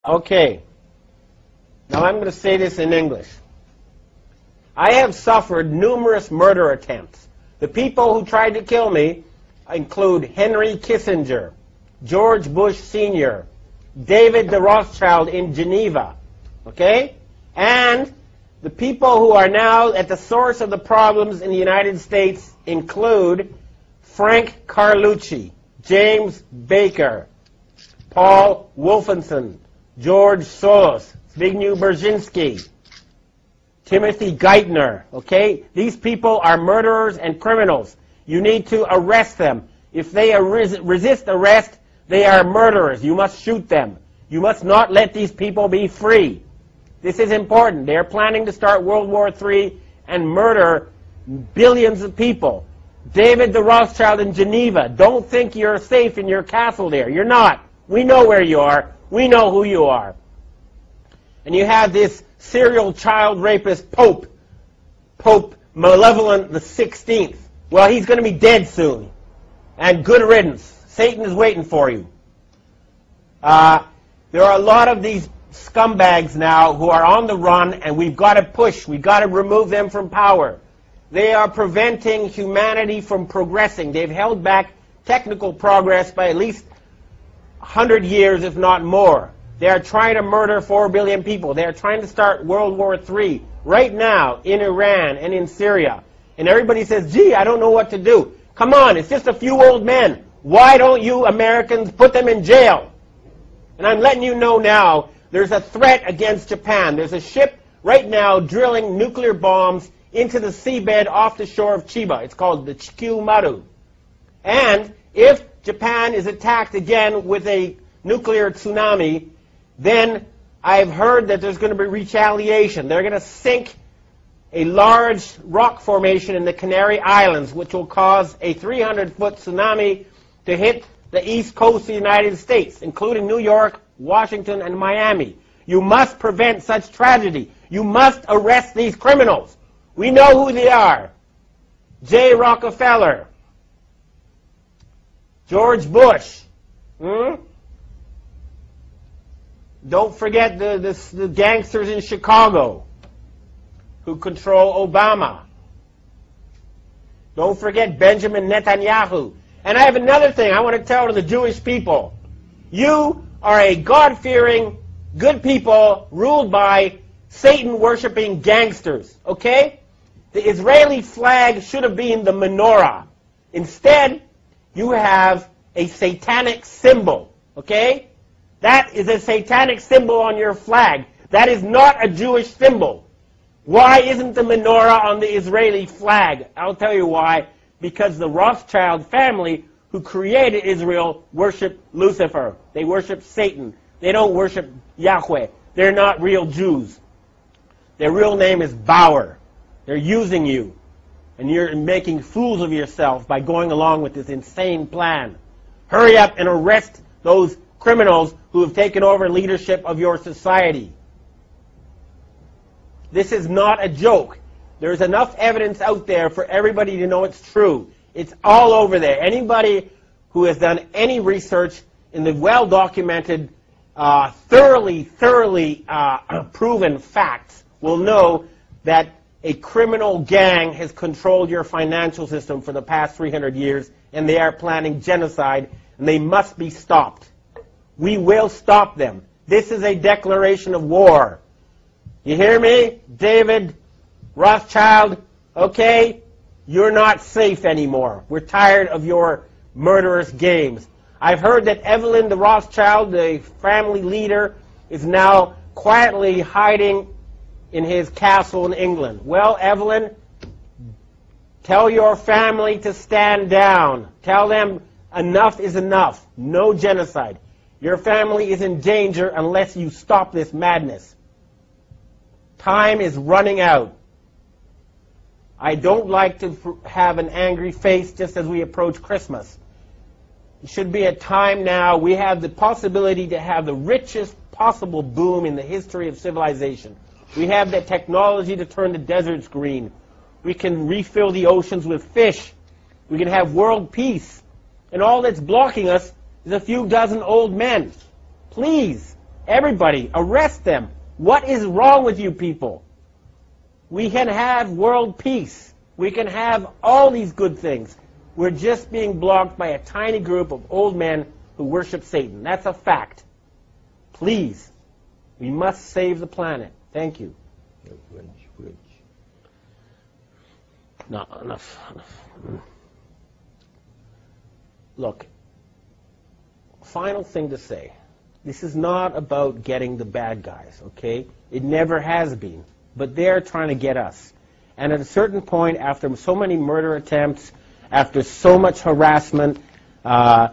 Okay. Now I'm going to say this in English. I have suffered numerous murder attempts. The people who tried to kill me include Henry Kissinger, George Bush Sr., David the Rothschild in Geneva, okay? And the people who are now at the source of the problems in the United States include Frank Carlucci, James Baker, Paul Wolfenson, George Soros, Zbigniew Brzezinski, Timothy Geithner, okay? These people are murderers and criminals. You need to arrest them. If they resist arrest, they are murderers. You must shoot them. You must not let these people be free. This is important. They are planning to start World War III and murder billions of people. David the Rothschild in Geneva, don't think you're safe in your castle there. You're not. We know where you are. We know who you are. And you have this serial child rapist Pope Malevolent the 16th. Well, he's going to be dead soon. And good riddance. Satan is waiting for you. There are a lot of these scumbags now who are on the run, and we've got to push. We've got to remove them from power. They are preventing humanity from progressing. They've held back technical progress by at least 100 years, if not more. They are trying to murder 4 billion people. They are trying to start World War III right now in Iran and in Syria. And everybody says, gee, I don't know what to do. Come on, it's just a few old men. Why don't you Americans put them in jail? And I'm letting you know now, there's a threat against Japan. There's a ship right now drilling nuclear bombs into the seabed off the shore of Chiba. It's called the Chikumaru. And if Japan is attacked again with a nuclear tsunami, then I've heard that there's going to be retaliation. They're going to sink a large rock formation in the Canary Islands, which will cause a 300-foot tsunami to hit the east coast of the United States, including New York, Washington, and Miami. You must prevent such tragedy. You must arrest these criminals. We know who they are. J. Rockefeller, George Bush. Don't forget the gangsters in Chicago who control Obama. Don't forget Benjamin Netanyahu. And I have another thing I want to tell to the Jewish people. You are a God-fearing, good people ruled by Satan-worshipping gangsters, okay? The Israeli flag should have been the menorah. Instead, you have a satanic symbol, okay? That is a satanic symbol on your flag. That is not a Jewish symbol. Why isn't the menorah on the Israeli flag? I'll tell you why. Because the Rothschild family who created Israel worship Lucifer. They worship Satan. They don't worship Yahweh. They're not real Jews. Their real name is Bauer. They're using you. And you're making fools of yourself by going along with this insane plan. Hurry up and arrest those criminals who have taken over leadership of your society. This is not a joke. There's enough evidence out there for everybody to know it's true. It's all over there. Anybody who has done any research in the well-documented, thoroughly proven facts will know that a criminal gang has controlled your financial system for the past 300 years, and they are planning genocide, and they must be stopped. We will stop them. This is a declaration of war. You hear me, David Rothschild? Okay? You're not safe anymore. We're tired of your murderous games. I've heard that Evelyn the Rothschild, the family leader, is now quietly hiding in his castle in England. Well, Evelyn, tell your family to stand down. Tell them enough is enough. No genocide. Your family is in danger unless you stop this madness. Time is running out. I don't like to have an angry face just as we approach Christmas. It should be a time now. We have the possibility to have the richest possible boom in the history of civilization. We have the technology to turn the deserts green. We can refill the oceans with fish. We can have world peace. And all that's blocking us is a few dozen old men. Please, Everybody, arrest them. What is wrong with you people? We can have world peace. We can have all these good things. We're just being blocked by a tiny group of old men who worship Satan. That's a fact. Please, we must save the planet. Thank you. No, enough. Look, final thing to say. This is not about getting the bad guys, okay? It never has been. But they're trying to get us. And at a certain point, after so many murder attempts, after so much harassment, you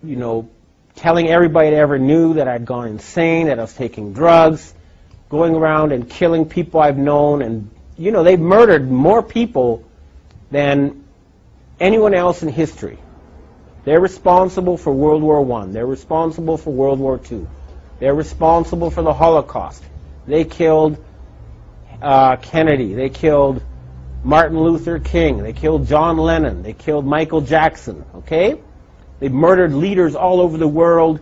know, telling everybody that ever knew that I'd gone insane, that I was taking drugs, going around and killing people I've known, and, you know, they've murdered more people than anyone else in history. They're responsible for World War I. They're responsible for World War II. They're responsible for the Holocaust. They killed Kennedy. They killed Martin Luther King. They killed John Lennon. They killed Michael Jackson. Okay? They've murdered leaders all over the world.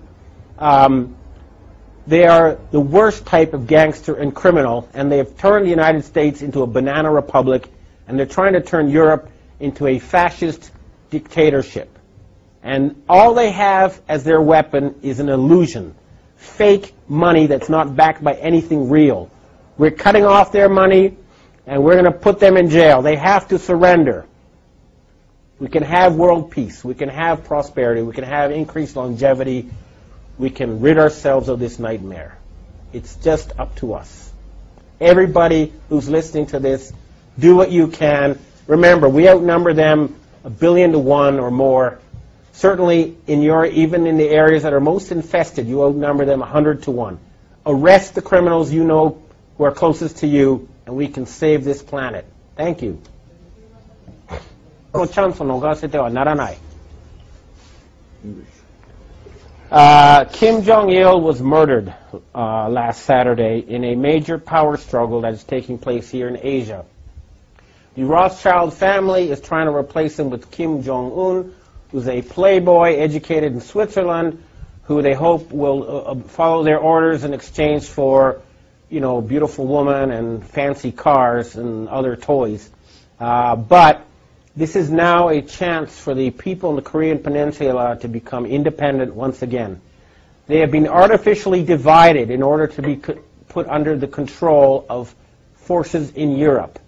They are the worst type of gangster and criminal, and they have turned the United States into a banana republic, and they're trying to turn Europe into a fascist dictatorship. And all they have as their weapon is an illusion. Fake money that's not backed by anything real. We're cutting off their money, and we're going to put them in jail. They have to surrender. We can have world peace. We can have prosperity. We can have increased longevity. We can rid ourselves of this nightmare. It's just up to us. Everybody who's listening to this, do what you can. Remember, we outnumber them 1 billion to 1 or more. Certainly, even in the areas that are most infested, you outnumber them 100 to 1. Arrest the criminals you know who are closest to you, and we can save this planet. Thank you. Kim Jong-il was murdered last Saturday in a major power struggle that is taking place here in Asia. The Rothschild family is trying to replace him with Kim Jong-un, who's a playboy educated in Switzerland, who they hope will follow their orders in exchange for, you know, beautiful women and fancy cars and other toys. But this is now a chance for the people in the Korean Peninsula to become independent once again. They have been artificially divided in order to be put under the control of forces in Europe.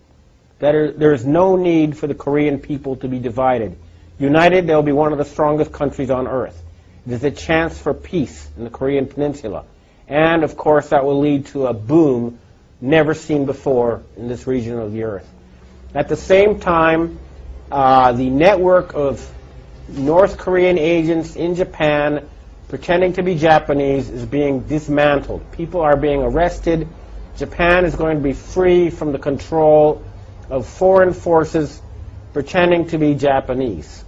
There is no need for the Korean people to be divided. United, they'll be one of the strongest countries on earth. It is a chance for peace in the Korean Peninsula. And, of course, that will lead to a boom never seen before in this region of the earth. At the same time, the network of North Korean agents in Japan pretending to be Japanese is being dismantled. People are being arrested. Japan is going to be free from the control of foreign forces pretending to be Japanese.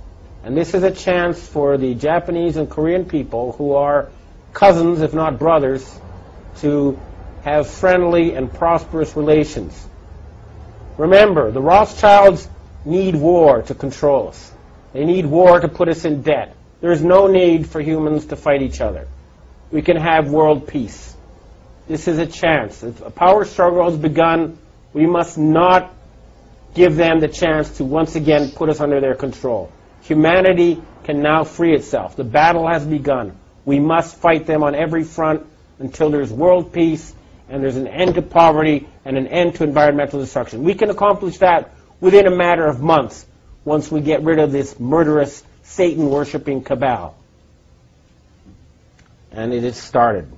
And this is a chance for the Japanese and Korean people, who are cousins, if not brothers, to have friendly and prosperous relations. Remember, the Rothschilds need war to control us. They need war to put us in debt. There is no need for humans to fight each other. We can have world peace. This is a chance. If a power struggle has begun, we must not give them the chance to once again put us under their control. Humanity can now free itself. The battle has begun. We must fight them on every front until there's world peace and there's an end to poverty and an end to environmental destruction. We can accomplish that within a matter of months once we get rid of this murderous, Satan-worshipping cabal. And it has started.